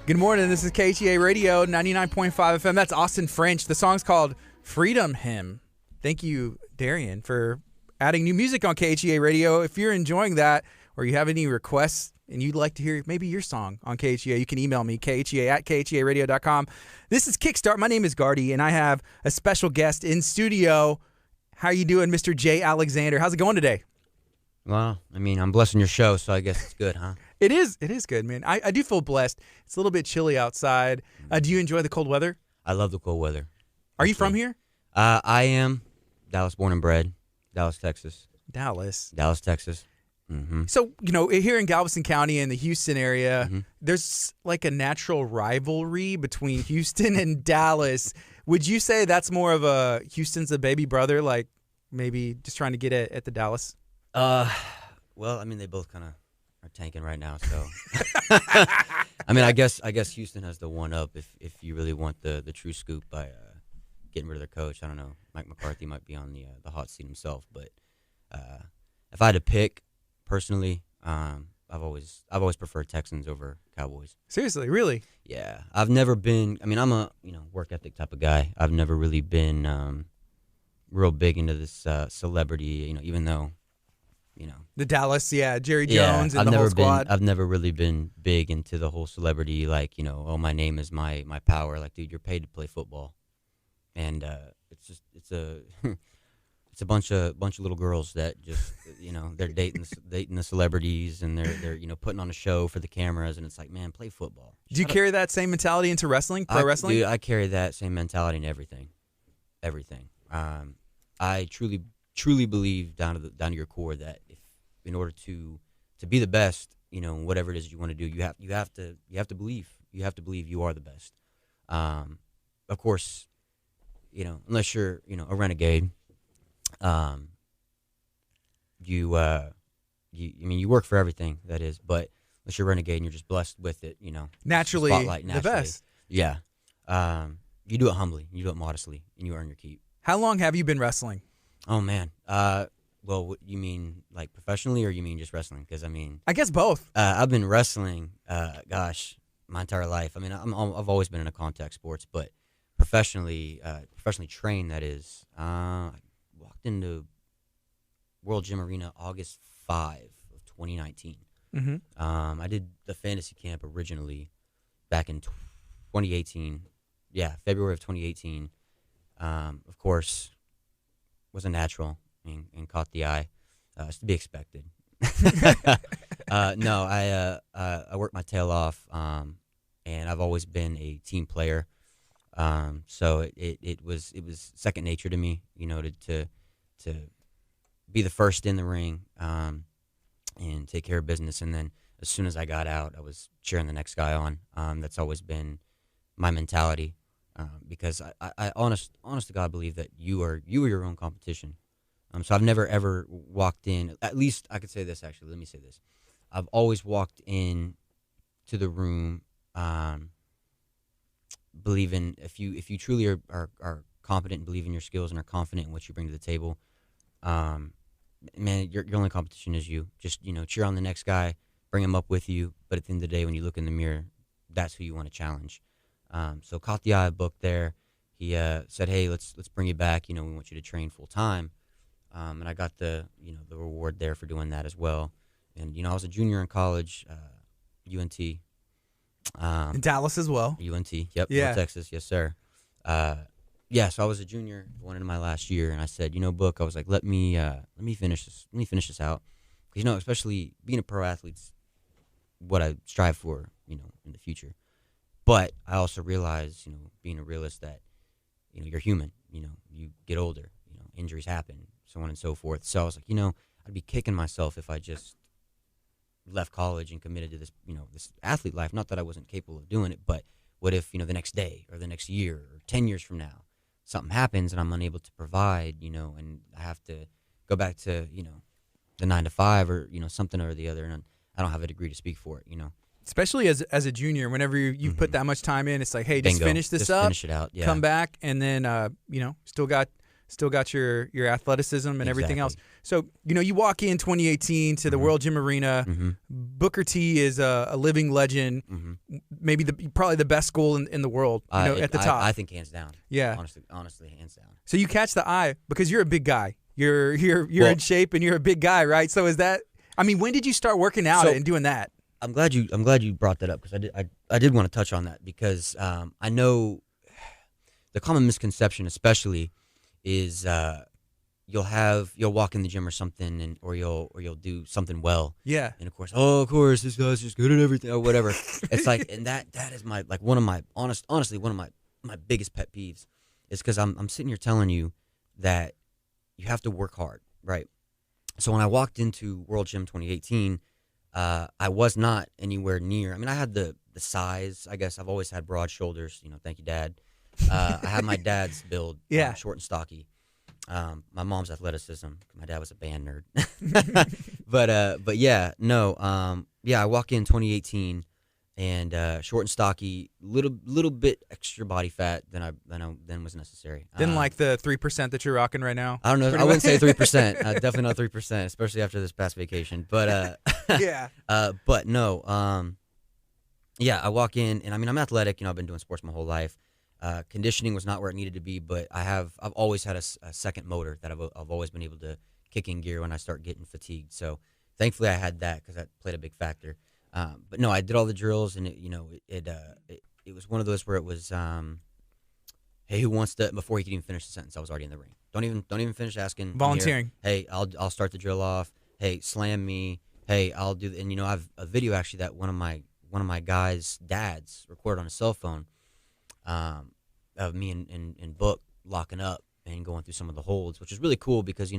Good morning. This is KHEA Radio, 99.5 FM. That's Austin French. The song's called Freedom Hymn. Thank you, Darian, for adding new music on KHEA Radio. If you're enjoying that or you have any requests and you'd like to hear maybe your song on KHEA, you can email me, khea@khearadio.com. This is Kickstart. My name is Gardy, and I have a special guest in studio. How are you doing, Mr. Jay Alexander? How's it going today? Well, I mean, I'm blessing your show, so I guess it's good, huh? It is good, man. I do feel blessed. It's a little bit chilly outside. Do you enjoy the cold weather? I love the cold weather. Are you from here? I am. Dallas born and bred. Dallas, Texas. Dallas, Texas. Mm-hmm. So, here in Galveston County and the Houston area, there's like a natural rivalry between Houston and Dallas. Would you say that's more of a Houston's a baby brother, like maybe just trying to get at the Dallas? Well, I mean, they both kind of are tanking right now, so. I mean, I guess Houston has the one up if you really want the true scoop by getting rid of their coach. I don't know. Mike McCarthy might be on the hot seat himself, but if I had to pick personally, I've always preferred Texans over Cowboys. Seriously, really? Yeah, I've never been. I mean, I'm a work ethic type of guy. I've never really been real big into this celebrity. Even though. The Dallas, Jerry Jones and the whole squad. I've never really been big into the whole celebrity, like, oh, my name is my power. Like, dude, you're paid to play football. And it's a bunch of little girls that just, they're dating the celebrities, and they're putting on a show for the cameras, and it's like, man, play football. Do you carry that same mentality into wrestling, pro wrestling? Dude, I carry that same mentality in everything. I truly believe down to your core that if in order to be the best, whatever it is you want to do, you have to believe you are the best. Of course, unless you're a renegade, you work for everything, that is, but unless you're a renegade and you're just blessed with it, naturally spotlight, the best. Yeah. You do it humbly, you do it modestly, and you earn your keep. How long have you been wrestling? Oh, man. Well, you mean like professionally, or you mean just wrestling? Because, I guess both. I've been wrestling, my entire life. I mean, I've always been into contact sports, but professionally trained, that is. I walked into World Gym Arena August 5 of 2019. Mm-hmm. I did the fantasy camp originally back in 2018. Yeah, February of 2018. Of course, was a natural and caught the eye. It's to be expected. No, I worked my tail off, and I've always been a team player. So it was second nature to me, to be the first in the ring, and take care of business. And then as soon as I got out, I was cheering the next guy on. That's always been my mentality. Because I honest to God believe that you are your own competition. So I've never ever walked in. At least I could say this. Actually, let me say this. I've always walked in to the room, believing if you truly are competent and believe in your skills and are confident in what you bring to the table, man, your only competition is you. Just cheer on the next guy, bring him up with you. But at the end of the day, when you look in the mirror, that's who you want to challenge. So caught the eye, booked there. He said, "Hey, let's bring you back. We want you to train full time." And I got the reward there for doing that as well. And I was a junior in college, UNT. In Dallas as well. UNT, yep, yeah. North Texas, yes sir. So I was a junior going into my last year, and I said, Book, I was like, let me finish this out, because especially being a pro athlete's what I strive for, in the future. But I also realize, being a realist, that, you're human. You get older. Injuries happen, so on and so forth. So I was like, I'd be kicking myself if I just left college and committed to this, this athlete life. Not that I wasn't capable of doing it, but what if, the next day or the next year or 10 years from now, something happens and I'm unable to provide, and I have to go back to, the 9 to 5 or, something or the other, and I don't have a degree to speak for it, Especially as a junior, whenever you've put that much time in, it's like, hey, just finish this up, finish it out, come back, and then, still got still got your athleticism and everything else. Exactly. So, you walk in 2018 to the World Gym Arena. Mm-hmm. Booker T is a living legend, Mm-hmm. maybe probably the best school in the world, at the top. I think hands down. Yeah. Honestly, hands down. So you catch the eye because you're a big guy. You're in shape and you're a big guy, right? So is that? I mean, when did you start working out and doing that? I'm glad you brought that up because I did want to touch on that because I know the common misconception, especially, is you'll walk in the gym or something or you'll do something well. Yeah. And of course this guy's just good at everything or whatever. It's like, and that is my one of my honestly one of my biggest pet peeves is because I'm sitting here telling you that you have to work hard, right? So when I walked into World Gym 2018, I was not anywhere near. I mean, I had the size. I guess I've always had broad shoulders. Thank you, Dad. I had my dad's build, short and stocky. My mom's athleticism. My dad was a band nerd. but yeah, no. I walk in 2018 and short and stocky, little bit extra body fat than was necessary. Didn't like the 3% that you're rocking right now. I don't know. I wouldn't say 3%. Definitely not 3%, especially after this past vacation. But yeah. But no. I walk in and I mean I'm athletic. I've been doing sports my whole life. Conditioning was not where it needed to be, but I've always had a second motor that I've always been able to kick in gear when I start getting fatigued. So thankfully I had that because that played a big factor. But no, I did all the drills, and it was one of those where it was, hey, who wants to? Before he could even finish the sentence, I was already in the ring. Don't even finish asking. Volunteering. Hey, I'll start the drill off. Hey, slam me. Hey, I'll do. And I've a video actually that one of my guys' dads recorded on his cell phone, of me and Book locking up and going through some of the holds, which is really cool because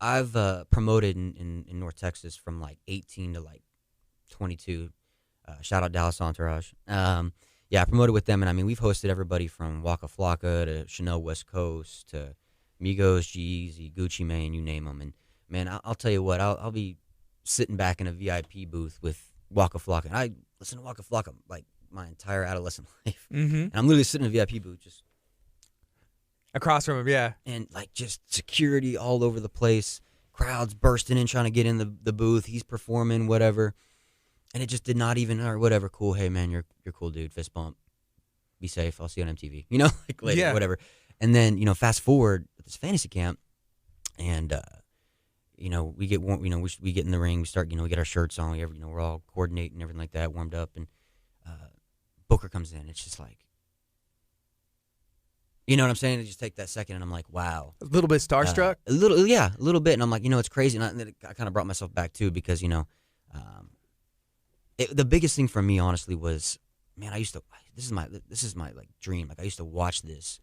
I've promoted in North Texas from like 18 to like 22. Shout out Dallas Entourage. I promoted with them, and I mean we've hosted everybody from Waka Flocka to Chanel West Coast to Migos, G-Eazy, Gucci Mane, you name them. And man, I'll tell you what, I'll be sitting back in a VIP booth with Waka Flocka, and I listen to Waka Flocka like my entire adolescent life, and I'm literally sitting in a VIP booth just across from him, yeah. And like just security all over the place, crowds bursting in trying to get in the booth. He's performing, whatever. And it just did not even, or whatever, cool, hey man, you're cool dude, fist bump. Be safe, I'll see you on MTV. Like later, whatever. And then, fast forward at this fantasy camp and we get warm, we get in the ring, we start, we get our shirts on, we're all coordinating, everything like that, warmed up, and Booker comes in. It's just like, you know what I'm saying? I just take that second, and I'm like, wow. A little bit starstruck? A little bit. And I'm like, it's crazy. And I kind of brought myself back, too, because, the biggest thing for me, honestly, was, man, this is my like dream. Like, I used to watch this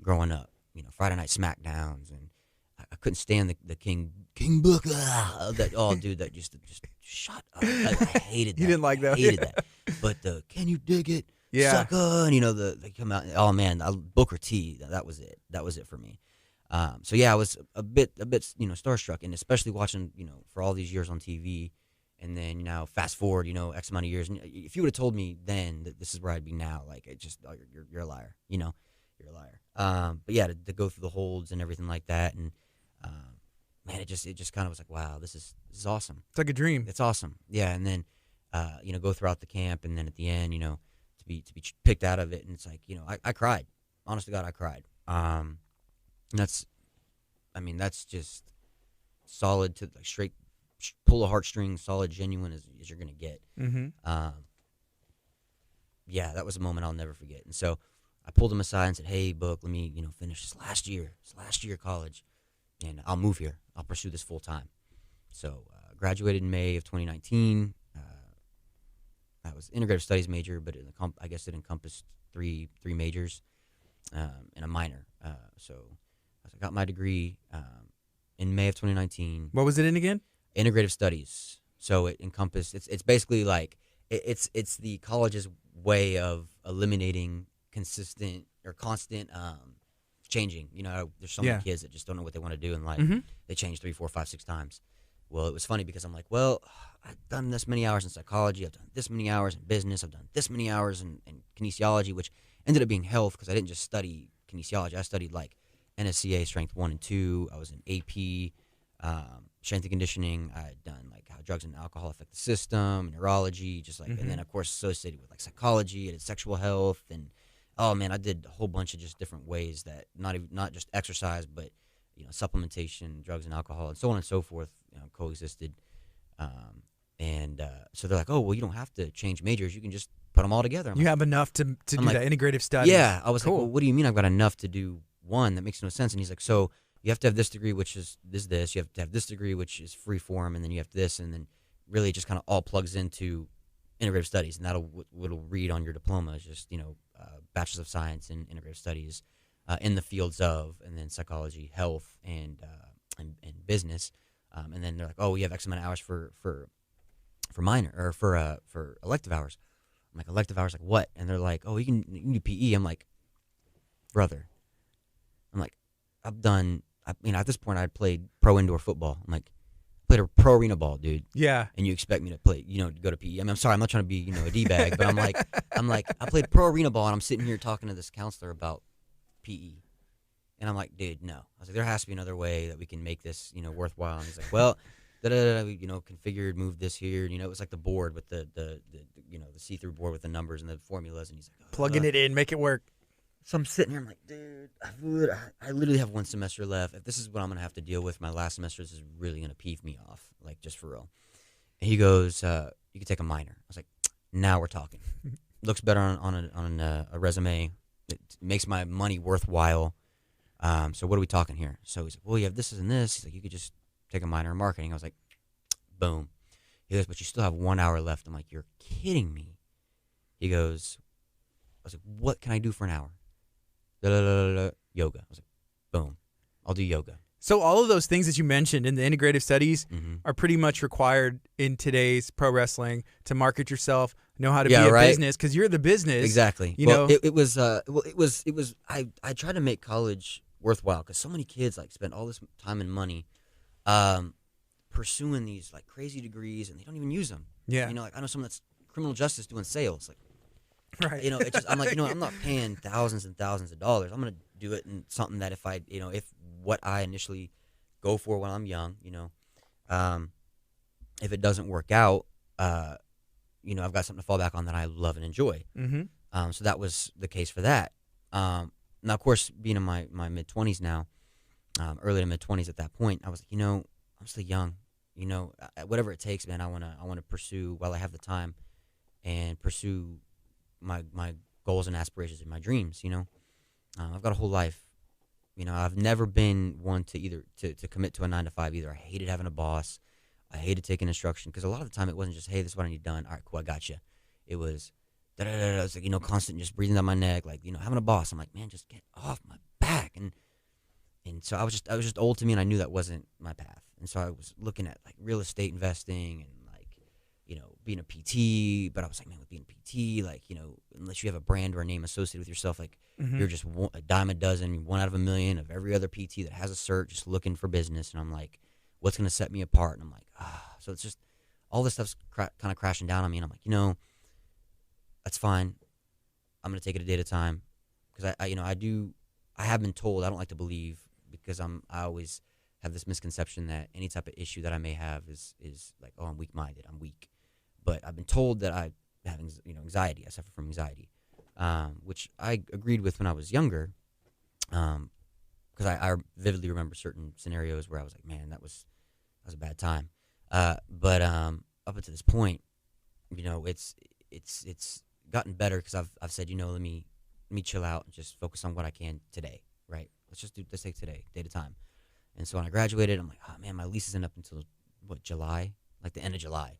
growing up, Friday Night Smackdowns, and I couldn't stand the King Booker. That just shut up. I hated that. You didn't like that? I hated that. But the Can You Dig It? Yeah. Sucker, and they come out. Oh man, Booker T. That was it. That was it for me. So yeah, I was a bit starstruck, and especially watching for all these years on TV, and then fast forward X amount of years. And if you would have told me then that this is where I'd be now, like it just you're a liar. You're a liar. But yeah, to go through the holds and everything like that, and man, it just kind of was like, wow, this is awesome. It's like a dream. It's awesome. Yeah, and then go throughout the camp, and then at the end, to be picked out of it, and it's like, I cried. Honest to God, I cried. And that's just solid to like straight pull a heartstrings, solid, genuine as you're gonna get. Mm-hmm. Yeah, that was a moment I'll never forget. And so I pulled him aside and said, "Hey, Book, let me finish this last year of college, and I'll move here. I'll pursue this full time." So graduated in May of 2019. I was integrative studies major, but I guess it encompassed three majors and a minor. So I got my degree in May of 2019. What was it in again? Integrative studies. So it encompassed. It's basically like it's the college's way of eliminating constant changing. There's so many kids that just don't know what they want to do in life. Mm-hmm. They change 3, 4, 5, 6 times. Well, it was funny because I'm like, well, I've done this many hours in psychology. I've done this many hours in business. I've done this many hours in kinesiology, which ended up being health because I didn't just study kinesiology. I studied like NSCA Strength 1 and 2. I was in AP, strength and conditioning. I had done like how drugs and alcohol affect the system, neurology, just like, and then of course associated with like psychology. I did sexual health, and oh man, I did a whole bunch of just different ways that not just exercise, but supplementation, drugs and alcohol, and so on and so forth, coexisted. So they're like, oh, well, you don't have to change majors. You can just put them all together. You have enough to do that integrative study. Yeah. I was cool. like, well, what do you mean I've got enough to do one? That makes no sense. And he's like, so you have to have this degree, which is this. You have to have this degree, which is free form, and then you have this, and then really it just kind of all plugs into integrative studies, and what'll read on your diploma is just, Bachelor's of Science in Integrative Studies in the fields of, and then psychology, health, and business. And then they're like, oh, we have X amount of hours for minor or for elective hours. I'm like, elective hours, like what? And they're like, oh, you can do PE. I'm like, brother. I'm like, at this point I'd played pro indoor football. I'm like, played a pro arena ball, dude. Yeah. And you expect me to play, to go to PE. I mean, I'm sorry, I'm not trying to be, a D-bag, but I'm like, I played pro arena ball, and I'm sitting here talking to this counselor about PE. And I'm like, dude, no. I was like, there has to be another way that we can make this, worthwhile. And he's like, well, configured, move this here. It was like the board with the see-through board with the numbers and the formulas. And he's like, plugging it in, make it work. So I'm sitting here, I'm like, dude, I literally have one semester left. If this is what I'm going to have to deal with my last semester, this is really going to peeve me off, like, just for real. And he goes, you can take a minor. I was like, now we're talking. Looks better on a resume. It makes my money worthwhile. So what are we talking here? So he's like, well, you have this and this. He's like, you could just take a minor in marketing. I was like, boom. He goes, but you still have 1 hour left. I'm like, you're kidding me. He goes, I was like, what can I do for an hour? Yoga. I was like, boom, I'll do yoga. So all of those things that you mentioned in the integrative studies are pretty much required in today's pro wrestling to market yourself, know how to be a business, because you're the business. Exactly. It was. I tried to make college worthwhile because so many kids like spend all this time and money pursuing these like crazy degrees, and they don't even use them. Yeah. Like I know someone that's criminal justice doing sales, like. Right. It's just, I'm like, I'm not paying thousands and thousands of dollars. I'm going to do it in something that if what I initially go for when I'm young, if it doesn't work out, I've got something to fall back on that I love and enjoy. Mm-hmm. So that was the case for that. Now, of course, being in my mid-20s now, early to mid-20s at that point, I was like, I'm still young. Whatever it takes, man, I want to pursue while I have the time and pursue my goals and aspirations and my dreams. I've got a whole life. I've never been one to either to commit to a 9 to 5 either. I hated having a boss. I hated taking instruction because a lot of the time it wasn't just, hey, this is what I need done. All right, cool, I got you. It was it's like, constant just breathing down my neck, like, having a boss. I'm like, man, just get off my back. And so I was just old to me, and I knew that wasn't my path. And so I was looking at like real estate investing and being a PT, but I was like, man, with being a PT, like, unless you have a brand or a name associated with yourself, like you're just a dime a dozen, 1 out of a million of every other PT that has a cert, just looking for business. And I'm like, what's going to set me apart? And I'm like, so it's just all this stuff's kind of crashing down on me. And I'm like, that's fine. I'm going to take it a day at a time. Because I have been told, I don't like to believe, because I always have this misconception that any type of issue that I may have is like, oh, I'm weak-minded, I'm weak. But I've been told that I have anxiety. I suffer from anxiety, which I agreed with when I was younger, because I vividly remember certain scenarios where I was like, man, that was a bad time. But up until this point, it's gotten better because I've said, let me chill out and just focus on what I can today, right? Let's take today, day at a time. And so when I graduated, I'm like, oh man, my lease isn't up until July, like the end of July.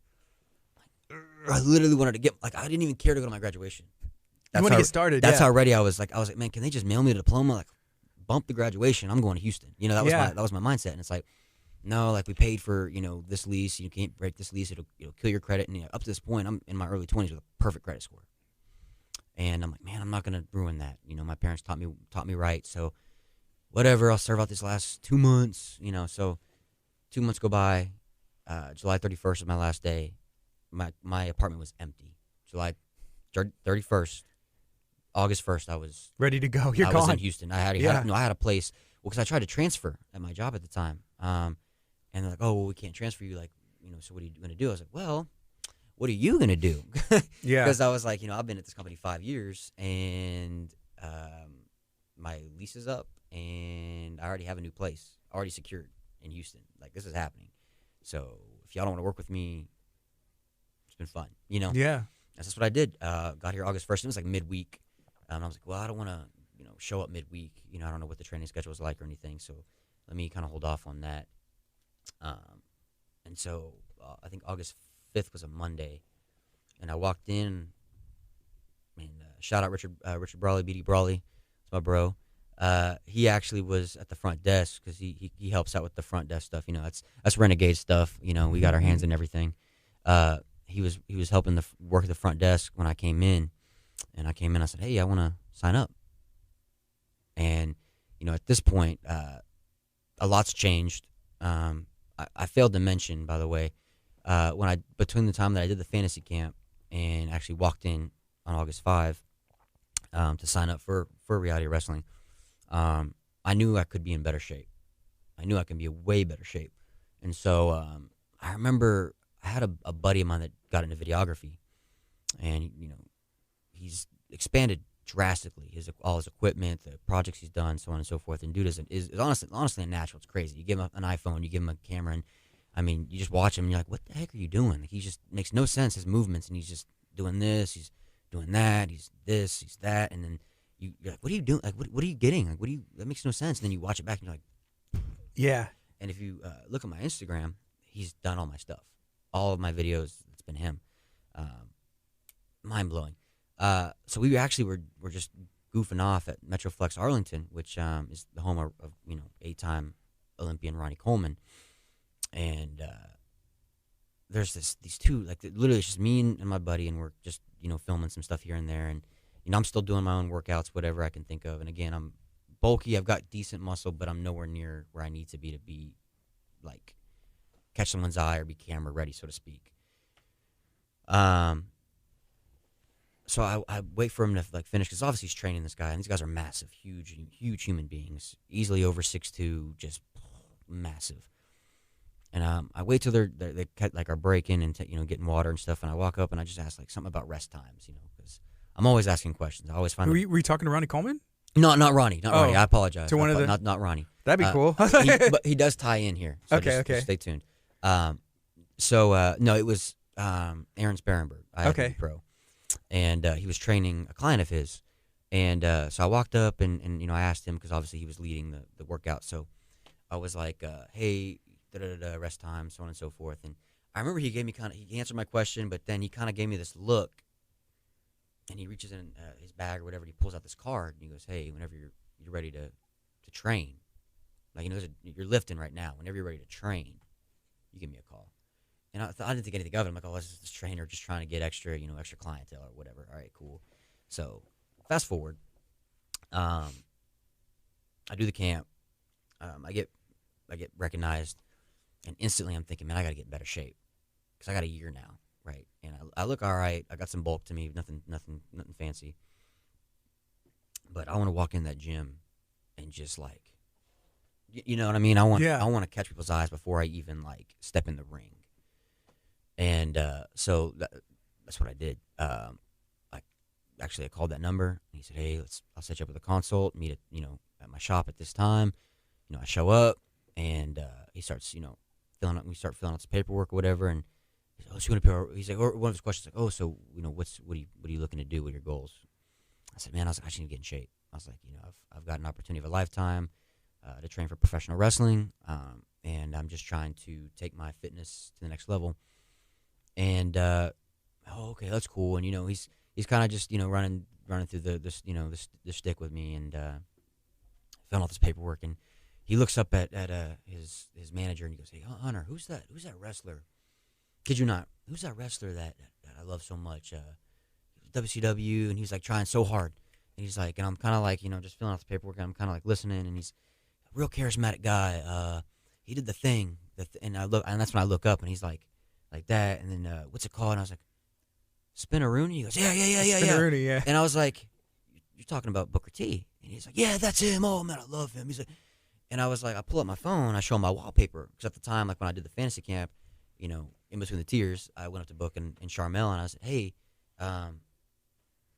I literally wanted to I didn't even care to go to my graduation. You want to get started. That's how ready I was. Like, I was like, man, can they just mail me a diploma? Like, bump the graduation. I'm going to Houston. That was my mindset. And it's like, no, like we paid for, this lease. You can't break this lease. It'll kill your credit. And up to this point, I'm in my early 20s with a perfect credit score. And I'm like, man, I'm not going to ruin that. My parents taught me right. So whatever, I'll serve out this last 2 months, so 2 months go by. July 31st is my last day. My apartment was empty. July 31st, August 1st, I was ready to go. I was in Houston. I had a place well, because I tried to transfer at my job at the time, and they're like, oh, well, we can't transfer you, like, so what are you going to do? I was like, well, what are you going to do? Yeah. Because I was like, I've been at this company 5 years, and my lease is up, and I already have a new place already secured in Houston. Like, this is happening. So if y'all don't want to work with me, it's been fun, Yeah. That's what I did. Got here August 1st. It was like midweek. I was like, well, I don't want to, show up midweek. I don't know what the training schedule is like or anything. So let me kind of hold off on that. And so I think August 5th was a Monday. And I walked in, and shout out Richard Brawley, BD Brawley. It's my bro. He actually was at the front desk because he helps out with the front desk stuff. That's Renegade stuff. We got our hands in everything. He was helping work at the front desk when I came in, and I came in. I said, "Hey, I want to sign up." And at this point, a lot's changed. I failed to mention, by the way, between the time that I did the fantasy camp and actually walked in on August 5 to sign up for reality wrestling, I knew I could be in better shape. I knew I could be in way better shape. And so I remember I had a buddy of mine that got into videography, and he's expanded drastically. All his equipment, the projects he's done, so on and so forth. And dude is honestly a natural. It's crazy. You give him an iPhone, you give him a camera, and you just watch him, and you're like, what the heck are you doing? Like, he just makes no sense, his movements, and he's just doing this, he's doing that, he's this, he's that, and then you're like, what are you doing? Like, what are you getting? Like, that makes no sense. And then you watch it back, and you're like, yeah. And if you look at my Instagram, he's done all my stuff. All of my videos, it's been him. Mind blowing. So we actually were just goofing off at Metroflex Arlington, which is the home of 8-time Olympian Ronnie Coleman. And there's these two, like, literally it's just me and my buddy, and we're just filming some stuff here and there. And I'm still doing my own workouts, whatever I can think of. And again, I'm bulky. I've got decent muscle, but I'm nowhere near where I need to be like catch someone's eye or be camera ready, so to speak. So I wait for him to finish, because obviously he's training this guy, and these guys are massive, huge human beings, easily over 6'2", just massive. And I wait till they cut our break in and getting water and stuff, and I walk up and I just ask something about rest times, because I'm always asking questions. I always find. Were you talking to Ronnie Coleman? No, not Ronnie. Not Ronnie. I apologize. To one of the... not Ronnie. That'd be cool. But he does tie in here. So okay. Just stay tuned. No, it was Aaron Sparenberg. Okay. Pro, and he was training a client of his, and so I walked up and I asked him, because obviously he was leading the workout. So I was like, hey, rest time, so on and so forth. And I remember he answered my question, but then he kind of gave me this look. And he reaches in his bag or whatever, and he pulls out this card, and he goes, hey, whenever you're ready to train, you're lifting right now, whenever you're ready to train, you give me a call. And I didn't think anything of it. I'm like, oh, this is this trainer just trying to get extra clientele or whatever. All right, cool. So fast forward, I do the camp. I get recognized, and instantly I'm thinking, man, I got to get in better shape, because I got a year now. Right, and I look all right. I got some bulk to me, nothing fancy. But I want to walk in that gym and just you know what I mean. I want to catch people's eyes before I even step in the ring. And so that's what I did. I called that number, and he said, "Hey, I'll set you up with a consult. Meet at my shop at this time." I show up, and he starts filling out. We start filling out this paperwork or whatever, and. He's like, or one of his questions like, oh, so what are you looking to do with your goals? I said, man, I just need to get in shape. I was like, I've got an opportunity of a lifetime to train for professional wrestling, and I'm just trying to take my fitness to the next level. And okay, that's cool. And he's kind of just running through the stick with me, and filling out this paperwork. And he looks up at his manager, and he goes, hey, Hunter, who's that wrestler? Kid you not, who's that wrestler that I love so much? WCW, and he's trying so hard, and he's and I'm kind of just filling out the paperwork, and I'm kind of listening, and he's a real charismatic guy. He did the thing, and that's when I look up, and he's like that, and then what's it called? And I was like, Spinaroonie. He goes, yeah. Spinaroonie, yeah. And I was like, you're talking about Booker T? And he's like, yeah, that's him. Oh man, I love him. He's like, And I was like, I pull up my phone, I show him my wallpaper. Because at the time, like when I did the fantasy camp, in between the tiers, I went up to Book and Charmel, and I said, hey, can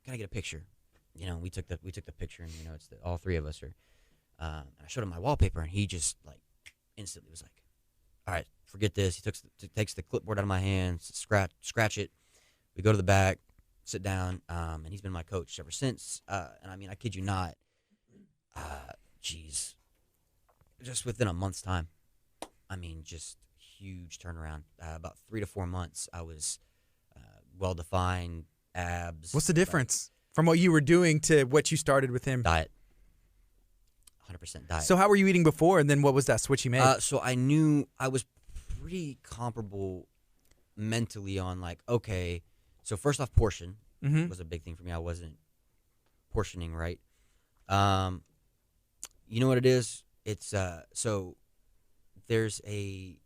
I get a picture? We took the picture, and it's all three of us are. And I showed him my wallpaper, and he just like instantly was like, all right, forget this. He takes the clipboard out of my hand, scratch it. We go to the back, sit down, and he's been my coach ever since. And I mean, I kid you not, just within a month's time, I mean, just huge turnaround. About 3 to 4 months, I was well-defined, abs. What's the difference from what you were doing to what you started with him? Diet. 100% diet. So how were you eating before, and then what was that switch you made? So I knew I was pretty comparable mentally on like, okay, so first off, portion was a big thing for me. I wasn't portioning right. You know what it is? It's so there's a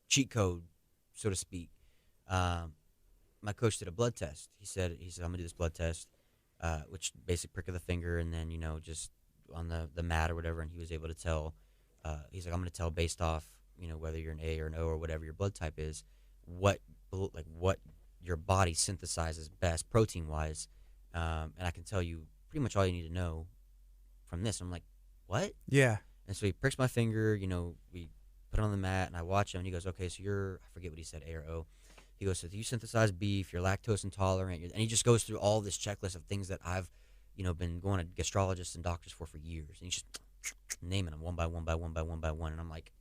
cheat code, so to speak. My coach did a blood test. He said I'm gonna do this blood test, which basic prick of the finger, and then just on the mat or whatever, and he was able to tell. He's like, I'm gonna tell based off whether you're an A or an O or whatever your blood type is, what your body synthesizes best protein wise, and I can tell you pretty much all you need to know from this. I'm like, what? Yeah. And so he pricks my finger. We put it on the mat, and I watch him. And he goes, okay, so I forget what he said, A or O. He goes, so you synthesize beef, you're lactose intolerant, and he just goes through all this checklist of things that I've, been going to gastrologists and doctors for years. And he's just naming them one by one, and I'm like,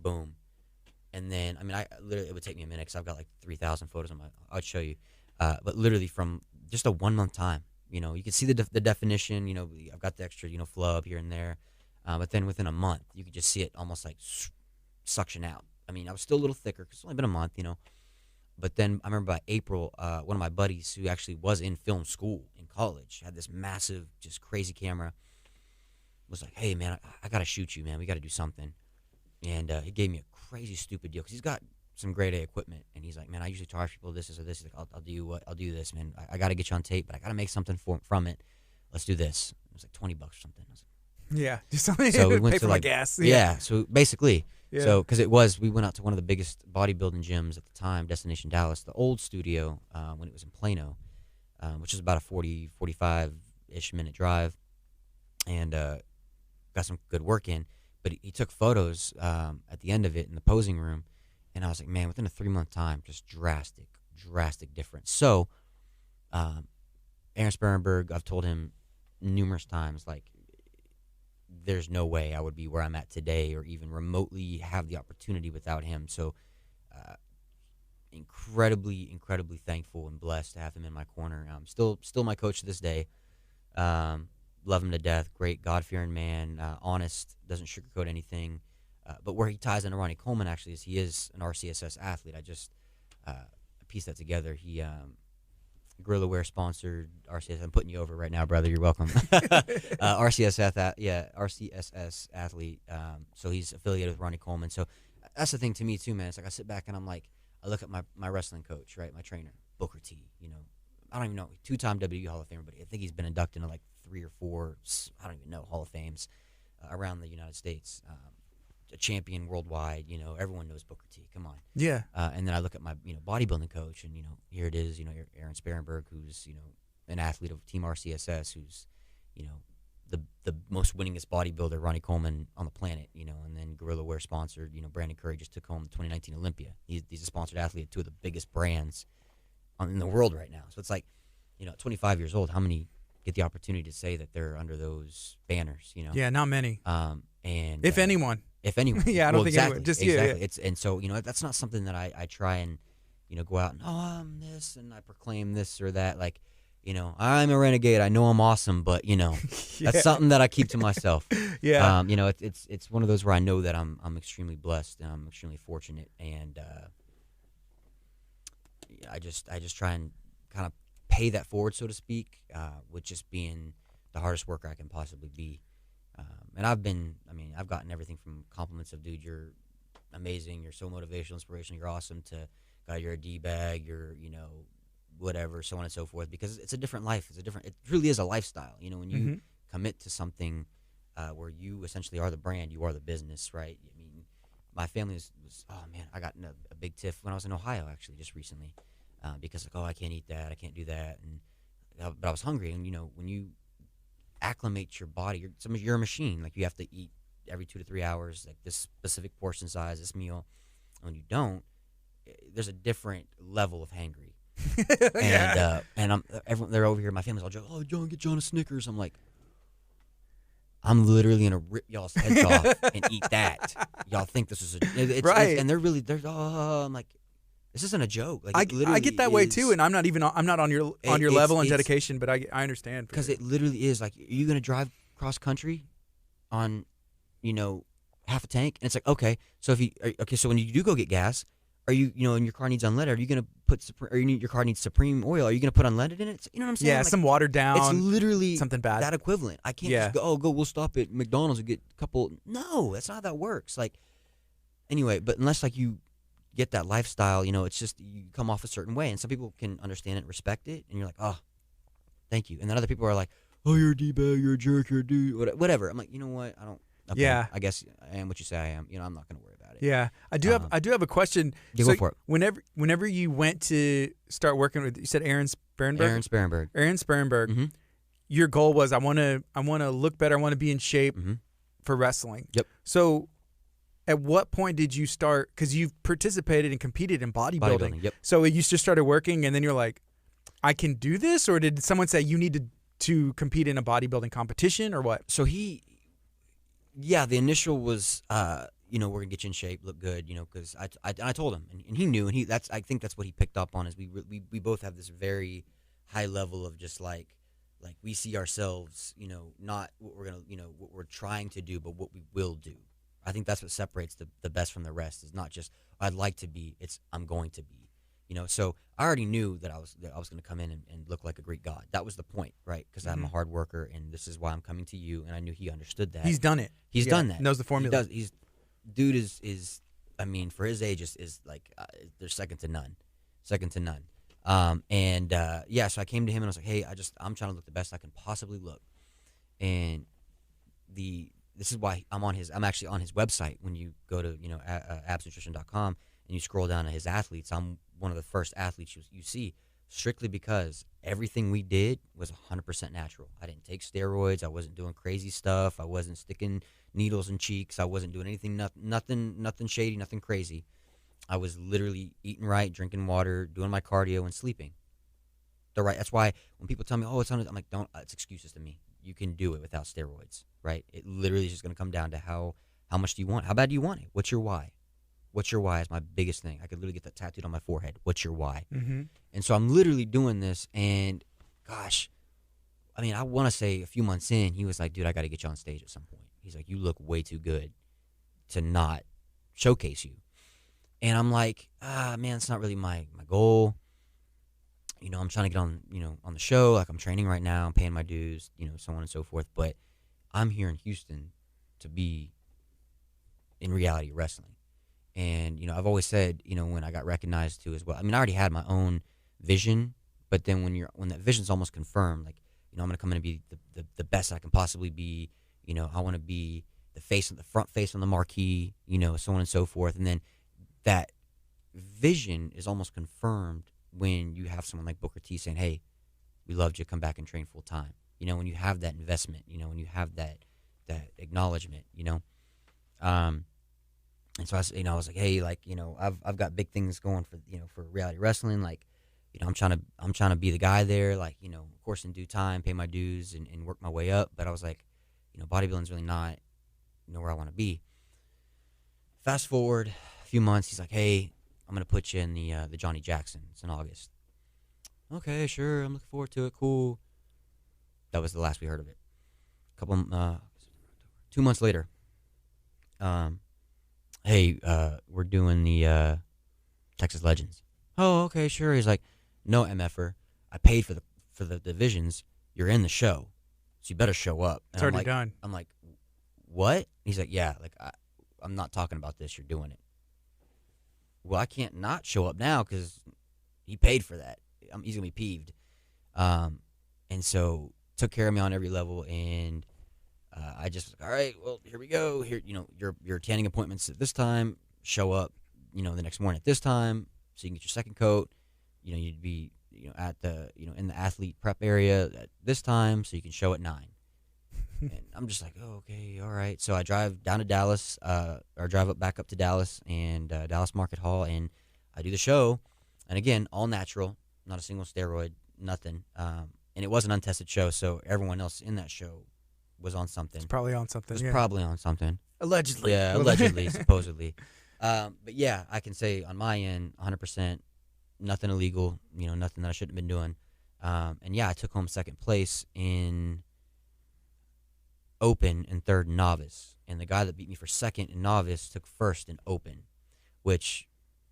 boom. And then, I mean, it would take me a minute because I've got like 3,000 photos on I'll show you. But literally from just a 1 month time, you can see the definition, I've got the extra, flub here and there. But then within a month, you could just see it almost like suction out. I mean, I was still a little thicker because it's only been a month, But then I remember by April, one of my buddies who actually was in film school in college had this massive, just crazy camera. Was like, hey, man, I got to shoot you, man. We got to do something. And he gave me a crazy, stupid deal because he's got some grade A equipment. And he's like, man, I usually charge people this or this. He's like, I'll do this, man. I got to get you on tape, but I got to make something from it. Let's do this. It was like $20 or something. I was like, yeah, just something so we went pay to for like my gas. Yeah, so basically. Yeah. So, because we went out to one of the biggest bodybuilding gyms at the time, Destination Dallas, the old studio, when it was in Plano, which is about a 45-ish minute drive, and got some good work in. But he took photos at the end of it in the posing room, and I was like, man, within a 3-month time, just drastic difference. So, Aaron Sparrenberg, I've told him numerous times, like, there's no way I would be where I'm at today or even remotely have the opportunity without him. So incredibly thankful and blessed to have him in my corner. Still my coach to this day. Love him to death. Great God-fearing man. Honest. Doesn't sugarcoat anything. But where he ties into Ronnie Coleman actually is he is an RCSS athlete. I just pieced that together. He Gorilla Wear sponsored RCSS. I'm putting you over right now, brother. You're welcome. RCSS athlete. So he's affiliated with Ronnie Coleman. So that's the thing to me too, man. It's like I sit back and I'm like, I look at my wrestling coach, right, my trainer, Booker T. I don't even know, 2-time WWE Hall of Famer, but I think he's been inducted into like 3 or 4, I don't even know, Hall of Fames around the United States. A champion worldwide, everyone knows Booker T. Come on. Yeah. And then I look at my, bodybuilding coach, and here it is, Aaron Sparrenberg, who's an athlete of Team RCSS, who's the most winningest bodybuilder, Ronnie Coleman, on the planet, and then Gorilla Wear sponsored, Brandon Curry just took home the 2019 Olympia. He's a sponsored athlete of 2 of the biggest brands in the world right now. So it's like, at 25 years old, how many get the opportunity to say that they're under those banners? Yeah, not many. And if anyone. If anyone. Yeah, I don't think exactly, anyone. Just exactly. you. Yeah. It's and so that's not something that I try and go out and I'm this and I proclaim this or that. Like, I'm a renegade. I know I'm awesome, but that's something that I keep to myself. Yeah. It's one of those where I know that I'm extremely blessed and I'm extremely fortunate, and I just try and kind of pay that forward, so to speak, with just being the hardest worker I can possibly be. And I've gotten everything from compliments of, dude, you're amazing, you're so motivational, inspirational, you're awesome, to, God, you're a D-bag, you're, whatever, so on and so forth, because it's a different life. It truly is a lifestyle. When you commit to something where you essentially are the brand, you are the business, right? I mean, my family was oh man, I got in a big tiff when I was in Ohio actually just recently, because like, oh, I can't eat that, I can't do that, and but I was hungry, and when you acclimate your body, you're a machine, like you have to eat every 2 to 3 hours, like this specific portion size, this meal. When you don't, there's a different level of hangry. Yeah. And they're over here. My family's all joking. Oh, John, get John a Snickers. I'm like, I'm literally gonna rip y'all's heads off and eat that. Y'all think this is Right. and they're I'm like, this isn't a joke. Like I get that way too, and I'm not on your level and dedication, but I understand because it literally is like, are you gonna drive cross country on, half a tank? And it's like, okay, so so when you do go get gas, are you, and your car needs unleaded, are you gonna put your car needs Supreme oil? Are you gonna put unleaded in it? You know what I'm saying? Yeah, like, some watered down. It's literally something bad. That equivalent. I can't just go. We'll stop at McDonald's and get a couple. No, that's not how that works. Like, anyway, but unless like you get that lifestyle, it's just you come off a certain way, and some people can understand it, and respect it, and you're like, oh, thank you. And then other people are like, oh, you're a d-bag, you're a jerk, you're a dude, whatever. I'm like, you know what? I don't. Okay, yeah. I guess I am what you say I am. I'm not gonna worry about it. Yeah, I do have a question. Yeah, so go for it. Whenever you went to start working with, you said Aaron Sperrenberg. Aaron Sperrenberg. Mm-hmm. Your goal was, I want to look better. I want to be in shape for wrestling. Yep. So, at what point did you start? Because you've participated and competed in bodybuilding. Yep. So you just started working, and then you're like, I can do this, or did someone say you needed to compete in a bodybuilding competition, or what? So the initial was, we're gonna get you in shape, look good, because I told him, and he knew, and I think that's what he picked up on, is we both have this very high level of just like we see ourselves, not what we're gonna, what we're trying to do, but what we will do. I think that's what separates the best from the rest, is not just I'd like to be, it's I'm going to be. So I already knew that I was going to come in and look like a Greek god. That was the point, right? Because I'm a hard worker, and this is why I'm coming to you. And I knew he understood that. He's done it. He's done that. Knows the formula. Dude is I mean, for his age, is like there's second to none. So I came to him and I was like, hey, I'm trying to look the best I can possibly look, and this is why I'm actually on his website. When you go to absnutrition.com and you scroll down to his athletes, I'm one of the first athletes you see, strictly because everything we did was 100% natural. I didn't take steroids. I wasn't doing crazy stuff. I wasn't sticking needles in cheeks. I wasn't doing anything, nothing shady, nothing crazy. I was literally eating right, drinking water, doing my cardio, and sleeping. That's why when people tell me, oh, I'm like, it's excuses to me. You can do it without steroids, right? It literally is just going to come down to how much do you want? How bad do you want it? What's your why? What's your why is my biggest thing. I could literally get that tattooed on my forehead. What's your why? Mm-hmm. And so I'm literally doing this, and gosh, I mean, I want to say a few months in, he was like, dude, I got to get you on stage at some point. He's like, you look way too good to not showcase you. And I'm like, man, it's not really my goal. I'm trying to get on, on the show. Like, I'm training right now. I'm paying my dues, so on and so forth. But I'm here in Houston to be in reality wrestling. And, I've always said, when I got recognized too as well, I mean, I already had my own vision, but then when that vision's almost confirmed, like, I'm going to come in and be the best I can possibly be. I want to be the front face on the marquee, so on and so forth. And then that vision is almost confirmed when you have someone like Booker T saying, hey, we loved you, come back and train full time. When you have that investment, when you have that acknowledgement, and so I was like, hey, like, I've got big things going for reality wrestling. Like, I'm trying to be the guy there, like, of course in due time, pay my dues and work my way up. But I was like, bodybuilding's really not, where I want to be. Fast forward a few months, he's like, hey, I'm going to put you in the Johnny Jacksons in August. Okay, sure. I'm looking forward to it. Cool. That was the last we heard of it. 2 months later, hey, we're doing the Texas Legends. Oh, okay, sure. He's like, no, MFer, I paid for the divisions. You're in the show, so you better show up. And It's already done. I'm like, what? He's like, yeah, like I'm not talking about this. You're doing it. Well, I can't not show up now because he paid for that. He's gonna be peeved. And so took care of me on every level, and I just, all right, well, here we go. Here, your tanning appointments at this time. Show up, the next morning at this time, so you can get your second coat. You'd be, at the, in the athlete prep area at this time, so you can show at 9. And I'm just like, oh, okay, all right. So I drive down to Dallas, or drive back up to Dallas and Dallas Market Hall, and I do the show. And again, all natural, not a single steroid, nothing. And it was an untested show, so everyone else in that show was on something. It's probably on something. Probably on something. Allegedly. Yeah, allegedly, supposedly. But yeah, I can say on my end, 100%, nothing illegal, nothing that I shouldn't have been doing. And yeah, I took home second place in open and third in novice. And the guy that beat me for second in novice took first in open, which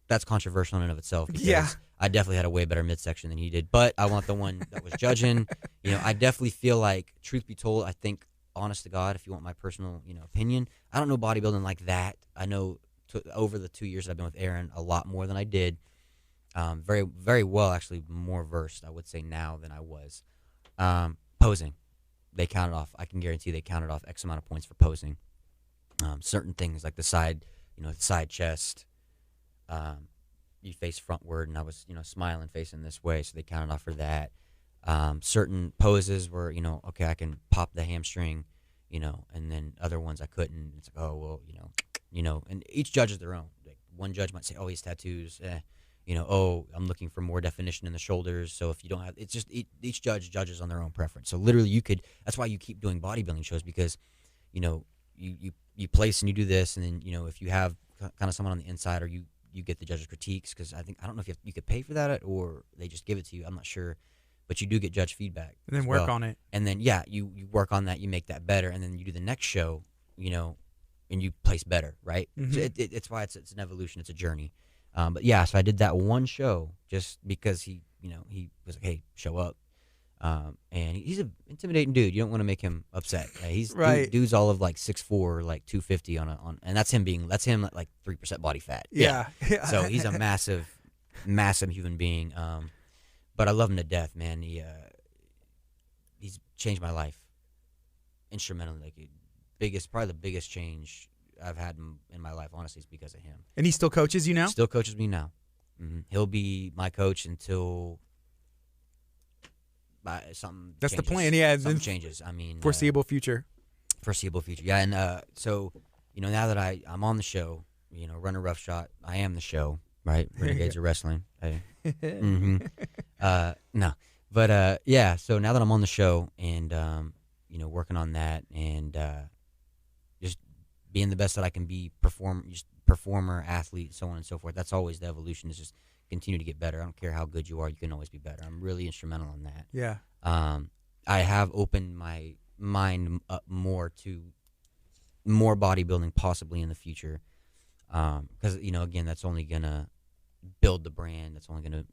that's controversial in and of itself. Because I definitely had a way better midsection than he did. But I want the one that was judging. I definitely feel like, truth be told, I think, honest to God, if you want my personal, opinion, I don't know bodybuilding like that. I know over the 2 years that I've been with Aaron, a lot more than I did. Very, very well, actually, more versed, I would say, now than I was. Posing. They counted off. I can guarantee they counted off X amount of points for posing. Certain things like the side, the side chest, you face frontward, and I was, smiling, facing this way, so they counted off for that. Certain poses were, okay, I can pop the hamstring, and then other ones I couldn't. It's like, oh, well, and each judge is their own. Like one judge might say, oh, he has tattoos. Oh, I'm looking for more definition in the shoulders. So if you don't have, it's just each judge judges on their own preference. So literally that's why you keep doing bodybuilding shows, because, you place and you do this, and then, if you have kind of someone on the inside, or you get the judges' critiques, because I don't know if you could pay for that or they just give it to you. I'm not sure. But you do get judge feedback. And then work on it. And then, you work on that, you make that better, and then you do the next show, and you place better, right? Mm-hmm. So it's why it's an evolution, it's a journey. But yeah, so I did that one show just because he was like, hey, show up. And he's an intimidating dude. You don't want to make him upset. He's right. Dude's all of like 6'4", like 250 on, and that's him at like 3% body fat. Yeah. So he's a massive, massive human being. But I love him to death, man. He's changed my life instrumentally. Like probably the biggest change I've had in my life, honestly, is because of him. And he still coaches you now? Still coaches me now. Mm-hmm. He'll be my coach until something. That's changes. The plan, yeah. Something changes. I mean, foreseeable future. Foreseeable future, yeah. And so, now that I'm on the show, run a rough shot. I am the show, right? Renegades of wrestling. Mm-hmm. No, but yeah. So now that I'm on the show and working on that and just being the best that I can be, performer, athlete, so on and so forth. That's always the evolution. Is just continue to get better. I don't care how good you are, you can always be better. I'm really instrumental in that. Yeah. I have opened my mind up more to more bodybuilding possibly in the future. Because again, that's only gonna build the brand. That's only gonna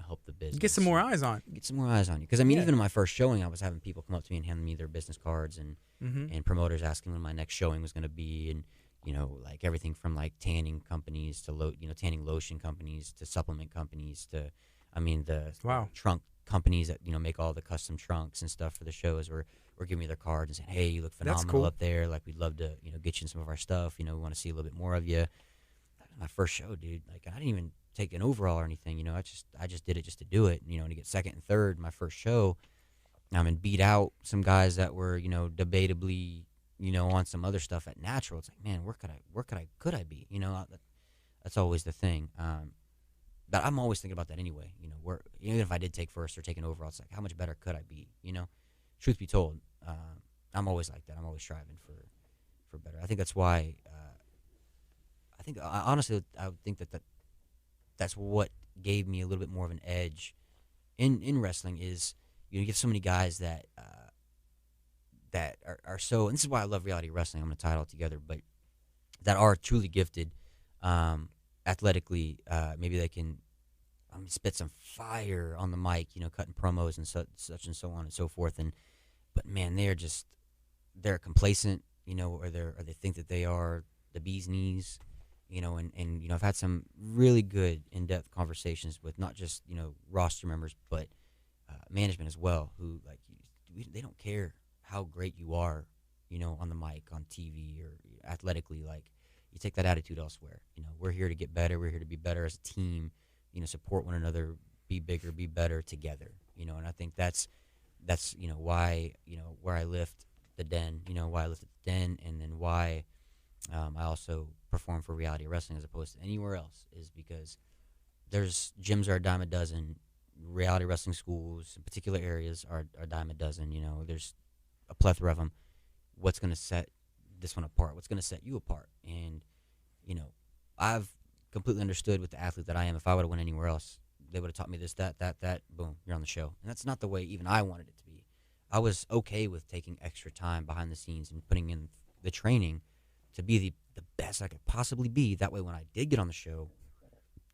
help the business. Get some more eyes on. Get some more eyes on you. Because even in my first showing, I was having people come up to me and hand me their business cards, and and promoters asking when my next showing was gonna be, and like everything from like tanning companies to tanning lotion companies to supplement companies to, the trunk companies that make all the custom trunks and stuff for the shows were giving me their cards and saying, hey, you look phenomenal up there. Like, we'd love to get you in some of our stuff. We want to see a little bit more of you. My first show, dude. Like, I didn't even take an overall or anything. I just did it just to do it. To get second and third my first show. And beat out some guys that were debatably on some other stuff at natural. It's like, man, where could I be? That's always the thing. But I'm always thinking about that anyway. Where even if I did take first or take an overall, it's like, how much better could I be? Truth be told, I'm always like that. I'm always striving for better. I think that's why. Honestly, I would think that's what gave me a little bit more of an edge in wrestling. Is you get so many guys that are so, and this is why I love reality wrestling. I'm going to tie it all together, but that are truly gifted, athletically. Maybe they can spit some fire on the mic, cutting promos and such and so on and so forth. But man, they're complacent, or they think that they are the bee's knees, and I've had some really good in-depth conversations with not just roster members, but management as well, who they don't care how great you are on the mic, on TV, or athletically, like you take that attitude elsewhere. We're here to get better. We're here to be better as a team. Support one another, be bigger, be better together. And I think that's why where I lift the den. Why I lift the den, and then why I also perform for Reality Wrestling as opposed to anywhere else is because there's gyms are a dime a dozen. Reality wrestling schools in particular areas are a dime a dozen. There's a plethora of them. What's going to set this one apart? What's going to set you apart? And I've completely understood with the athlete that I am. If I would have went anywhere else, they would have taught me this, that. Boom, you're on the show. And that's not the way even I wanted it to be. I was okay with taking extra time behind the scenes and putting in the training to be the best I could possibly be. That way, when I did get on the show,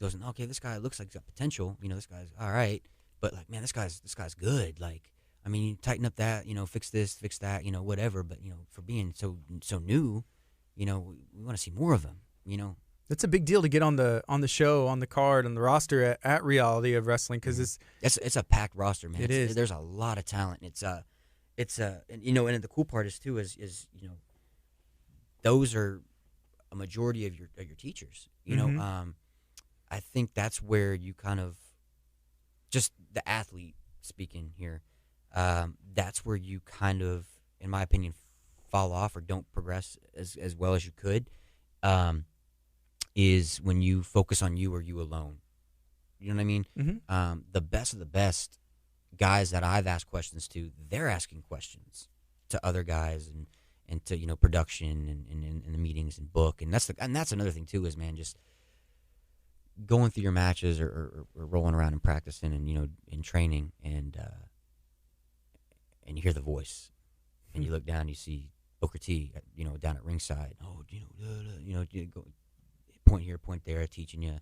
it wasn't, okay, this guy looks like he's got potential. This guy's all right. But, like, man, this guy's good. Like, I mean, you tighten up that, fix this, fix that, whatever. But, for being so new, we want to see more of him, That's a big deal to get on the show, on the card, on the roster at Reality of Wrestling because it's a packed roster, man. It is. There's a lot of talent. And and the cool part is too is those are a majority of your teachers. I think that's where you kind of just the athlete speaking here. That's where you kind of, in my opinion, fall off or don't progress as well as you could. Is when you focus on you or you alone. You know what I mean? Mm-hmm. The best of the best guys that I've asked questions to, they're asking questions to other guys and to production and the meetings and book, and that's another thing too is, man, just going through your matches or rolling around and practicing and in training and you hear the voice and you look down, you see Booker T down at ringside. Oh, you go point here, point there, teaching you.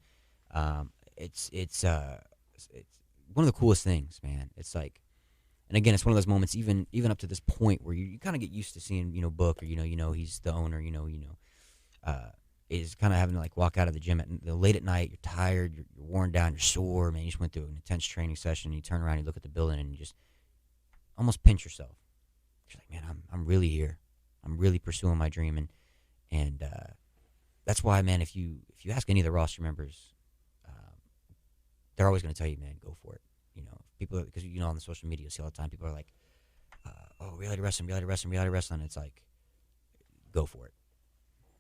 It's one of the coolest things, man. It's like, and again, it's one of those moments, even up to this point where you kind of get used to seeing Book or he's the owner, is kind of having to like walk out of the gym late at night. You're tired, you're worn down, you're sore, man. You just went through an intense training session. And you turn around, you look at the building, and you just almost pinch yourself. You're like, man, I'm really here. I'm really pursuing my dream, and that's why, man. If you ask any of the roster members, they're always going to tell you, man, go for it. People, because on the social media, you see all the time, people are like, oh, reality wrestling. It's like, go for it.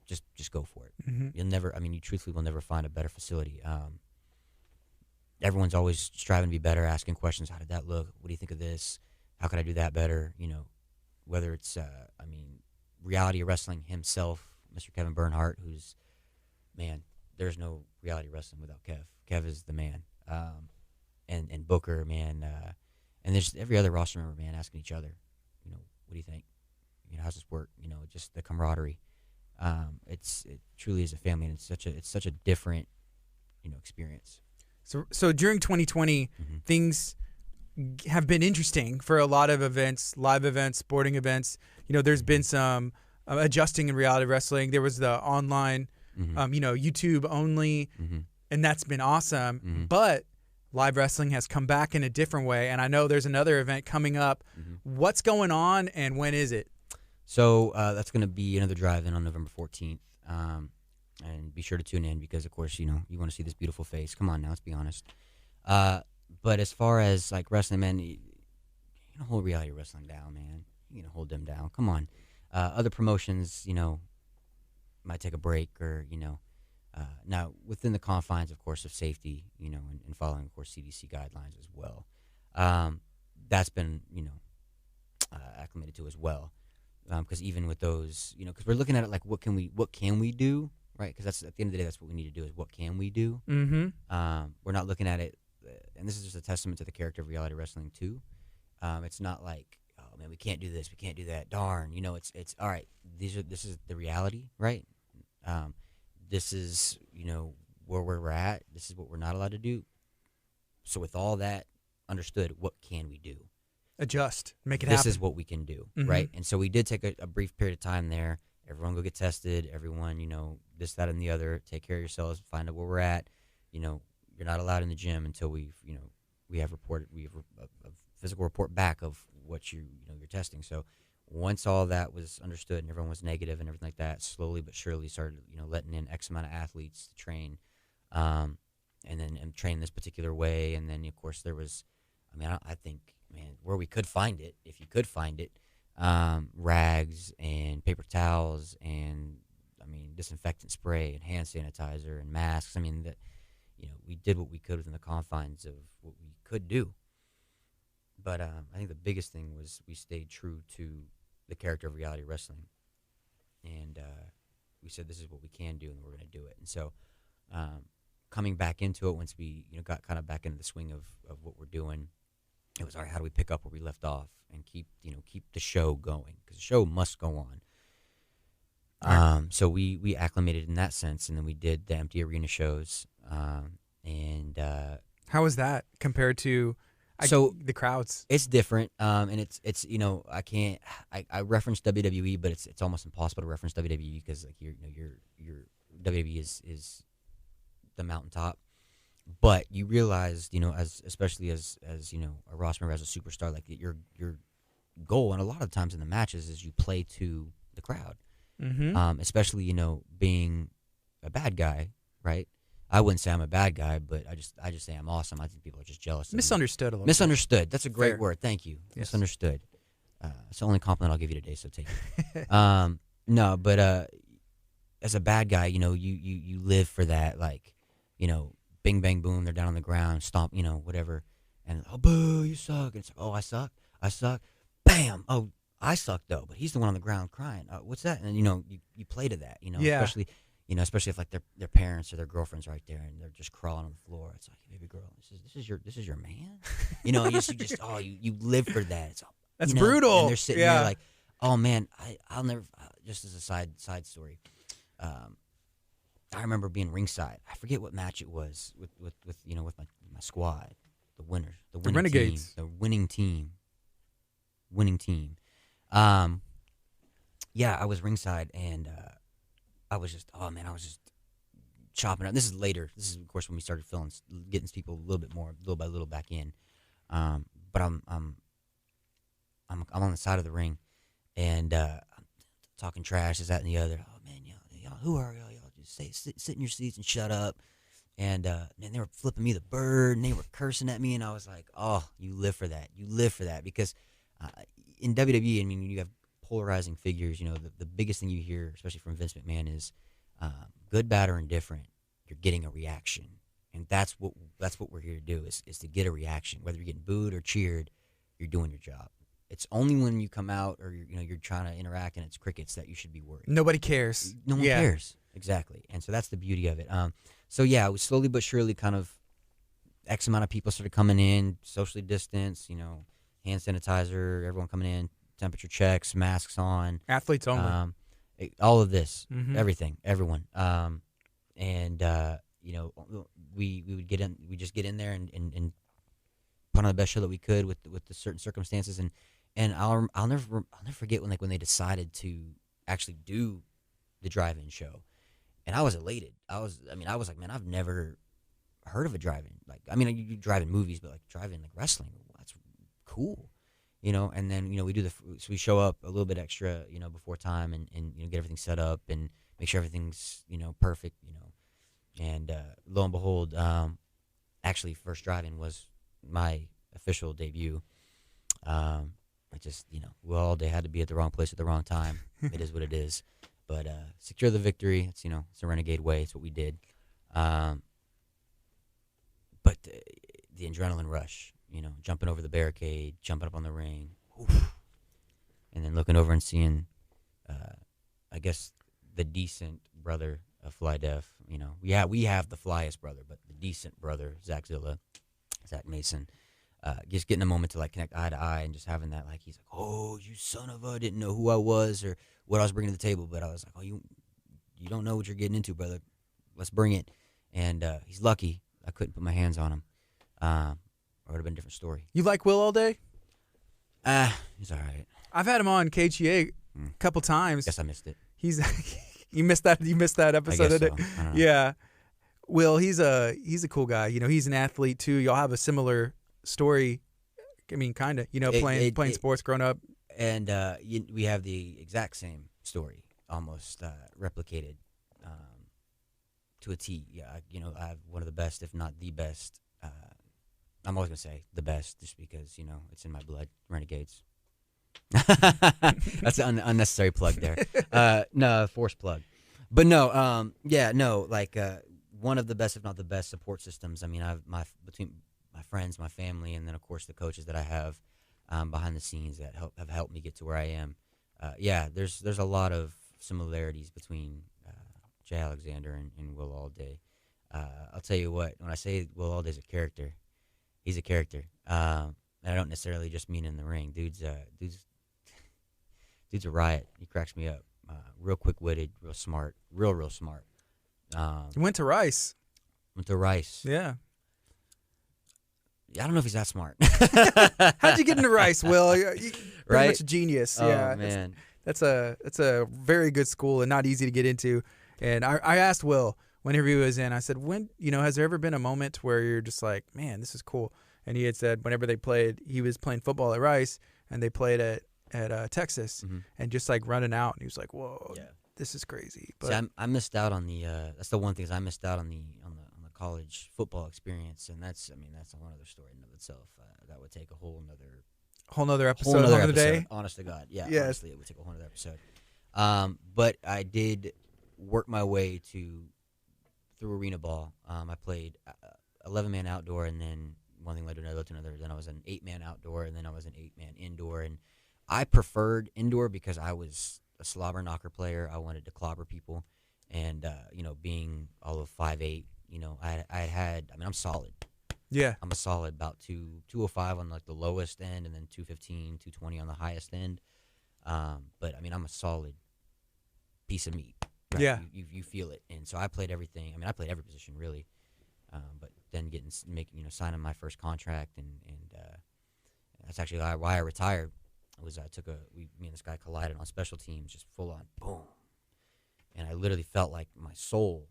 Just go for it. Mm-hmm. You'll never. I mean, you truthfully will never find a better facility. Everyone's always striving to be better, asking questions. How did that look? What do you think of this? How could I do that better? Whether it's, Reality Wrestling himself, Mr. Kevin Bernhardt, who's, man, there's no Reality Wrestling without Kev. Kev is the man. And Booker, man, and there's every other roster member, man, asking each other, what do you think? How's this work? Just the camaraderie. It truly is a family, and it's such a different, experience. So during 2020, Mm-hmm. things have been interesting for a lot of events, live events, sporting events. There's been some adjusting in reality wrestling. There was the online, Mm-hmm. YouTube only, Mm-hmm. and that's been awesome. Mm-hmm. But live wrestling has come back in a different way, and I know there's another event coming up. Mm-hmm. What's going on, and when is it? So that's going to be another drive-in on November 14th. And be sure to tune in because, of course, you want to see this beautiful face. Come on now, let's be honest. But as far as, like, wrestling, man, you can hold reality wrestling down, man. You can hold them down. Come on. Other promotions, might take a break or, now within the confines, of course, of safety, and following, of course, CDC guidelines as well. That's been, acclimated to as well. Because even with those, because we're looking at it like, what can we do, right? Because that's, at the end of the day, that's what we need to do is what can we do? Mm-hmm. We're not looking at it, and this is just a testament to the character of reality wrestling too. It's not like, oh man, we can't do this, we can't do that. Darn, it's all right. This is the reality, right? This is where we're at. This is what we're not allowed to do. So with all that understood, what can we do? Adjust, make it happen. This is what we can do, Mm-hmm. right? And so we did take a brief period of time there. Everyone go get tested. Everyone, this, that, and the other. Take care of yourselves. Find out where we're at. You're not allowed in the gym until we have a physical report back of what you're testing. So once all that was understood and everyone was negative and everything like that, slowly but surely started, letting in X amount of athletes to train, and train this particular way. And then, of course, there was, I think, man, where we could find it, if you could find it, rags and paper towels and, disinfectant spray and hand sanitizer and masks. We did what we could within the confines of what we could do. But I think the biggest thing was we stayed true to the character of reality wrestling. And we said, this is what we can do, and we're going to do it. And so coming back into it, once we got kind of back into the swing of what we're doing, it was, all right, how do we pick up where we left off and keep the show going? Because the show must go on. So we acclimated in that sense, and then we did the empty arena shows. How was that compared to the crowds? It's different, and it's I reference WWE, but it's almost impossible to reference WWE because like your WWE is the mountaintop. But you realize, especially as a roster member, as a superstar, like your goal, and a lot of times in the matches, is you play to the crowd. Mm-hmm. Especially, being a bad guy, right? I wouldn't say I'm a bad guy, but I just say I'm awesome. I think people are just jealous of me. Misunderstood a little Misunderstood. That's a great Fair. word. Thank you. Yes. Misunderstood. It's the only compliment I'll give you today, so take it. No, but as a bad guy, you live for that, like, bing, bang, boom, they're down on the ground, stomp, whatever. And, oh, boo, you suck. And it's like, oh, I suck. Bam. Oh, I suck, though, but he's the one on the ground crying. What's that? And, you play to that, Yeah. Especially if, like, their parents or their girlfriend's right there and they're just crawling on the floor. It's like, baby girl, this is your man? You live for that. It's, That's brutal. And they're sitting there like, oh, man, I'll never, just as a side story, I remember being ringside. I forget what match it was with my squad, the winners, the Renegades, team, the winning team. I was ringside and I was just chopping up. This is later. This is of course when we started getting people a little by little back in. But I'm on the side of the ring and I'm talking trash, this, that, and the other. Oh man, y'all, who are y'all? Sit in your seats and shut up. And they were flipping me the bird, and they were cursing at me, and I was like, oh, you live for that. You live for that. Because in WWE, you have polarizing figures. The biggest thing you hear, especially from Vince McMahon, is good, bad, or indifferent, you're getting a reaction. And that's what we're here to do, is to get a reaction. Whether you're getting booed or cheered, you're doing your job. It's only when you come out or you're trying to interact and it's crickets that you should be worried. Nobody cares. No one cares. Exactly. And so that's the beauty of it. It was slowly but surely kind of X amount of people started coming in, socially distanced, hand sanitizer, everyone coming in, temperature checks, masks on. Athletes only. All of this, Mm-hmm. everything, everyone. We would get in, we just get in there and put on the best show that we could with the certain circumstances. And I'll never forget when they decided to actually do the drive-in show. And I was elated. I was like, man, I've never heard of a drive-in. Like, you drive-in movies, but like drive-in like wrestling, that's cool, And then we do so we show up a little bit extra, before time, and get everything set up and make sure everything's perfect, And lo and behold, actually, first drive-in was my official debut. I just all day had to be at the wrong place at the wrong time. It is what it is. But secure the victory. It's it's a Renegade way. It's what we did. But the adrenaline rush, jumping over the barricade, jumping up on the ring, and then looking over and seeing, I guess, the decent brother of Fly Def. We have the flyest brother, but the decent brother, Zach Mason. Just getting a moment to like connect eye to eye and just having that, like, he's like, oh, you son of a, didn't know who I was or what I was bringing to the table, but I was like, oh, you don't know what you're getting into, brother. Let's bring it. And he's lucky I couldn't put my hands on him, or it would have been a different story. You like Will all day? He's all right. I've had him on KHEA a couple times. Guess I missed it. You missed that episode, I guess didn't so. I don't know. Yeah. Will, he's a cool guy. He's an athlete too. Y'all have a similar story. Kind of. Playing sports growing up. And we have the exact same story, almost replicated to a T. Yeah, I have one of the best, if not the best. I'm always gonna say the best, just because it's in my blood. Renegades. That's an unnecessary plug there. No, forced plug. But no, one of the best, if not the best, support systems. I mean, between my friends, my family, and then of course the coaches that I have behind the scenes that have helped me get to where I am. There's a lot of similarities between Jay Alexander and Will Allday. I'll tell you what, when I say Will Allday's a character, he's a character. And I don't necessarily just mean in the ring. Dude's a riot. He cracks me up. Real quick-witted, real smart, real smart. You went to Rice. Yeah. I don't know if he's that smart. How'd you get into Rice, Will? You're pretty much a genius. Oh, yeah, man. That's a very good school and not easy to get into. And I asked Will whenever he was in, I said, has there ever been a moment where you're just like, man, this is cool? And he had said whenever he was playing football at Rice and they played at Texas, and just like running out, and he was like, whoa, this is crazy. But see, I missed out on the that's the one thing is I missed out on the college football experience, and that's a whole other story in and of itself. That would take a whole nother episode, whole nother day. Honest to God, yes. Honestly, it would take a whole nother episode. But I did work my way through arena ball. I played 11-man outdoor, and then one thing led to another. Then I was an 8-man outdoor, and then I was an 8-man indoor. And I preferred indoor because I was a slobber knocker player. I wanted to clobber people, and being all of 5'8", I'm solid. Yeah. I'm a solid about 205 on like the lowest end, and then 215, 220 on the highest end. But I'm a solid piece of meat. Right? Yeah. You feel it. And so I played everything. I me every position really. But then signing my first contract, and that's actually why I retired. Me and this guy collided on special teams, just full on boom. And I literally felt like my soul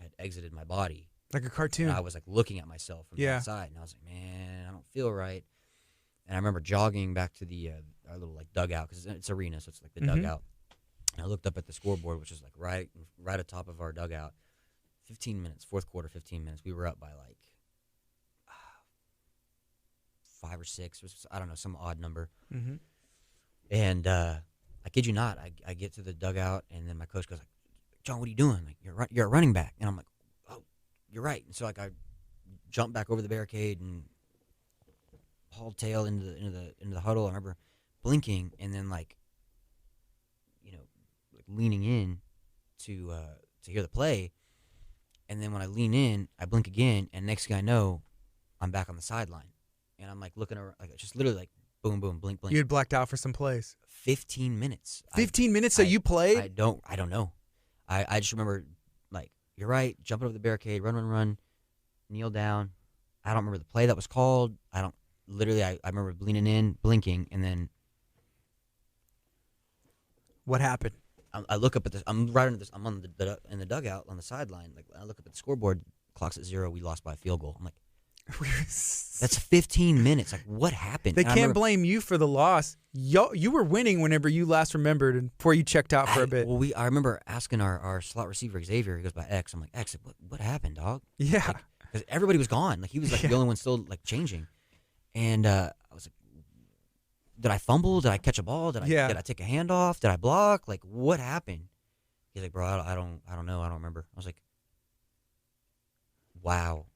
had exited my body. Like a cartoon. And I was like looking at myself from the outside, and I was like, man, I don't feel right. And I remember jogging back to the our little like dugout, because it's arena, so it's like the dugout. And I looked up at the scoreboard, which is like right at top of our dugout. 15 minutes, fourth quarter, 15 minutes. We were up by like 5 or 6, I don't know, some odd number. And I kid you not, I get to the dugout, and then my coach goes like, John, what are you doing? Like, you're a running back. And I'm like, oh, you're right. And so like I jumped back over the barricade and hauled tail into the huddle. I remember blinking and then like leaning in to hear the play. And then when I lean in, I blink again, and next thing I know, I'm back on the sideline. And I'm like looking around, like just literally like boom, boom, blink, blink. You had blacked out for some plays. 15 minutes. 15 minutes? So you played? I don't know. I just remember, like, you're right, jumping over the barricade, run, kneel down. I don't remember the play that was called. I remember leaning in, blinking, and then. What happened? I look up at this. I'm right under this. I'm on in the dugout on the sideline. Like I look up at the scoreboard. Clock's at 0. We lost by a field goal. I'm like, that's 15 minutes. Like, what happened? They can't blame you for the loss. You were winning whenever you last remembered, and before you checked out for a bit. Well, I remember asking our slot receiver Xavier. He goes by X. I'm like, X, what happened, dog? Yeah, because everybody was gone. Like he was like the only one still like changing. And I was like, did I fumble? Did I catch a ball? Did I take a handoff? Did I block? Like, what happened? He's like, bro, I don't know. I don't remember. I was like, wow.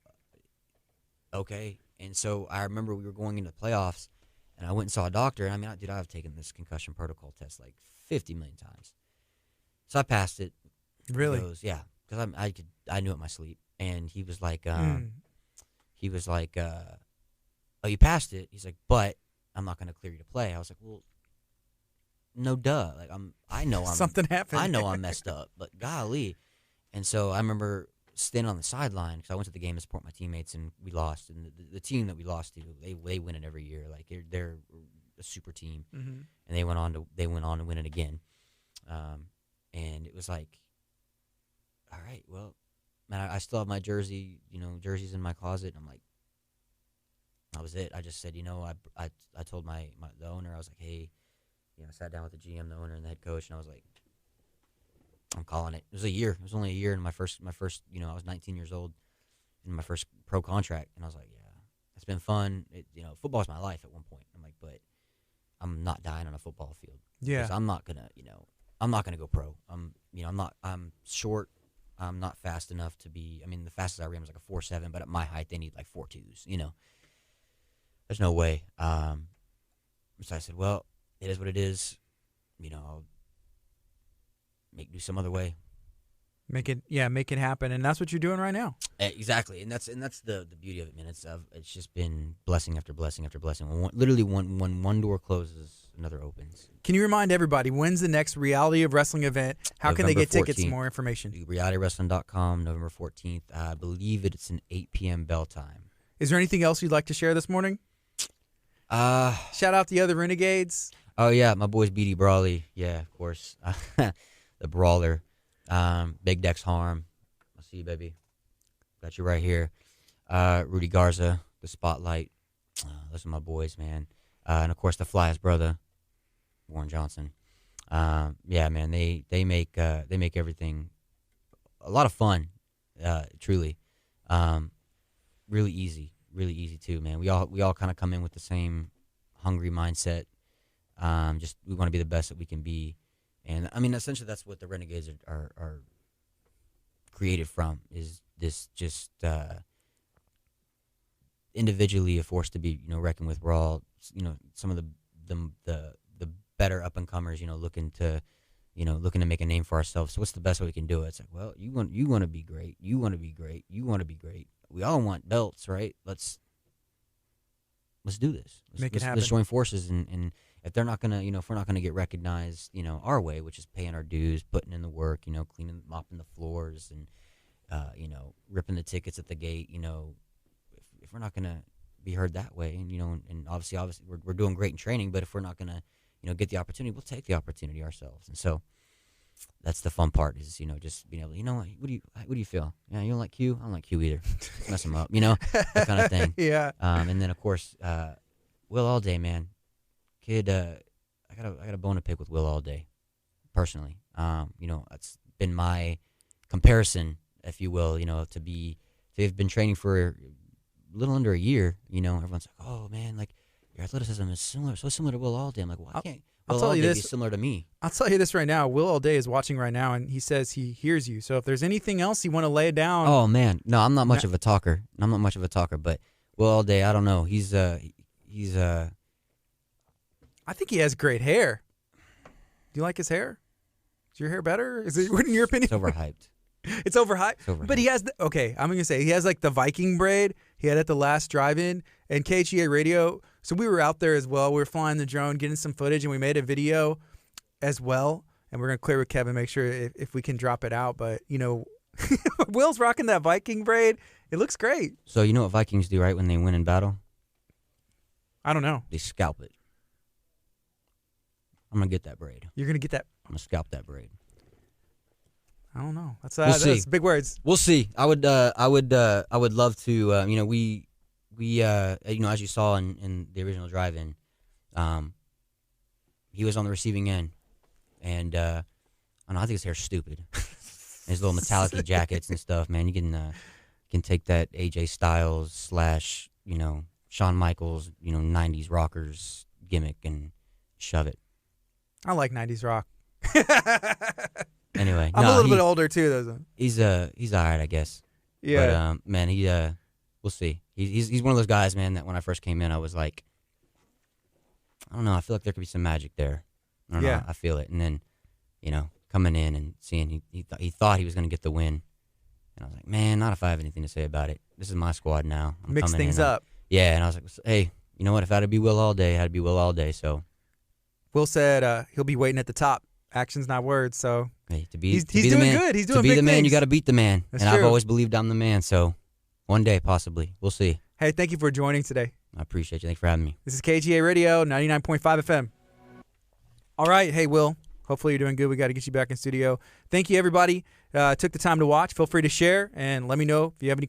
Okay. And so I remember we were going into the playoffs, and I went and saw a doctor. And I've taken this concussion protocol test like 50 million times. So I passed it. Really? He goes, yeah, because I knew it in my sleep. And he was like, oh, you passed it. He's like, but I'm not going to clear you to play. I was like, well, no, duh. Like I know something happened. I know I'm messed up, but golly. And so I remember standing on the sideline because I went to the game to support my teammates, and we lost. And the team that we lost to, they win it every year. Like they're a super team, and they went on to win it again. And it was like, all right, well, man, I still have my jersey. Jerseys in my closet. And I'm like, that was it. I just said, I told the owner, I was like, hey, I sat down with the GM, the owner, and the head coach, and I was like, I'm calling it. It was a year. It was only a year in my first. I was 19 years old in my first pro contract, and I was like, yeah, it's been fun. Football's my life at one point. I'm like, but I'm not dying on a football field. Yeah. Because I'm not gonna go pro. I'm short. I'm not fast enough to be. I mean, the fastest I ran was like a 4.7, but at my height, they need like 4.2s. There's no way. So I said, well, it is what it is. I'll do some other way. Make it happen, and that's what you're doing right now. Exactly, and that's the beauty of it, man. It's just been blessing after blessing after blessing. When one door closes, another opens. Can you remind everybody when's the next Reality of Wrestling event? How can they get tickets? More information. RealityWrestling.com, November 14th. I believe it's an 8 p.m. bell time. Is there anything else you'd like to share this morning? Shout out the other Renegades. Oh yeah, my boys BD Brawley. Yeah, of course, the Brawler. Big Dex Harm. I see you, baby. Got you right here. Rudy Garza, the Spotlight. Those are my boys, man. And of course, the Fly's brother, Warren Johnson. Yeah, man. They make everything a lot of fun. Truly, really easy too, man. We all kind of come in with the same hungry mindset. Just we want to be the best that we can be. And, I mean, essentially that's what the Renegades are created from, is this just individually a force to be, reckoned with. We're all, some of the better up-and-comers, looking to make a name for ourselves. So what's the best way we can do it? It's like, well, you want to be great. You want to be great. You want to be great. We all want belts, right? Let's do this. Make it happen. Let's join forces and if they're not gonna, if we're not gonna get recognized, our way, which is paying our dues, putting in the work, cleaning, mopping the floors, and ripping the tickets at the gate, if we're not gonna be heard that way, and obviously we're doing great in training, but if we're not gonna, get the opportunity, we'll take the opportunity ourselves, and so that's the fun part is, just being able to, what do you feel? Yeah, you don't like Q? I don't like Q either. Let's mess him up, that kind of thing. Yeah. And then of course, Will Allday, man. Kid, I got a bone to pick with Will Allday, personally. It's been my comparison, if you will. They've been training for a little under a year. Everyone's like, oh man, like your athleticism is so similar to Will Allday. I'm like, well, can't Will Allday be similar to me? I'll tell you this right now. Will Allday is watching right now, and he says he hears you. So if there's anything else you want to lay down, oh man, no, I'm not much of a talker. But Will Allday, I don't know. He's I think he has great hair. Do you like his hair? Is your hair better? Is it, in your opinion? It's overhyped. It's overhyped? But he has, I'm going to say, he has like the Viking braid he had at the last drive-in, and KHEA Radio. So we were out there as well. We were flying the drone, getting some footage, and we made a video as well. And we're going to clear with Kevin, make sure if we can drop it out. But, Will's rocking that Viking braid. It looks great. So you know what Vikings do, right, when they win in battle? I don't know. They scalp it. I'm going to get that braid. You're going to get that? I'm going to scalp that braid. I don't know. That's that's big words. We'll see. I would love to, we as you saw in the original drive-in, he was on the receiving end, and I think his hair's stupid. His little metallic jackets and stuff, man. You can take that AJ Styles / Shawn Michaels, 90s rockers gimmick and shove it. I like 90s rock. Anyway, I'm a little bit older too, though. He's all right, I guess. Yeah. But man, we'll see. He's one of those guys, man, that when I first came in, I was like, I don't know. I feel like there could be some magic there. I don't know. I feel it. And then, coming in and seeing he thought he was going to get the win, and I was like, man, not if I have anything to say about it. This is my squad now. Mix things up. Yeah, and I was like, hey, you know what? If I had to be Will Allday, I had to be Will Allday. So Will said he'll be waiting at the top. Actions, not words. So hey, he's doing the man, good. He's doing to be big the man, things. you got to beat the man. That's and true. I've always believed I'm the man. So one day, possibly, we'll see. Hey, thank you for joining today. I appreciate you. Thanks for having me. This is KHEA Radio, 99.5 FM. All right. Hey, Will. Hopefully you're doing good. We got to get you back in studio. Thank you, everybody. Took the time to watch. Feel free to share and let me know if you have any questions.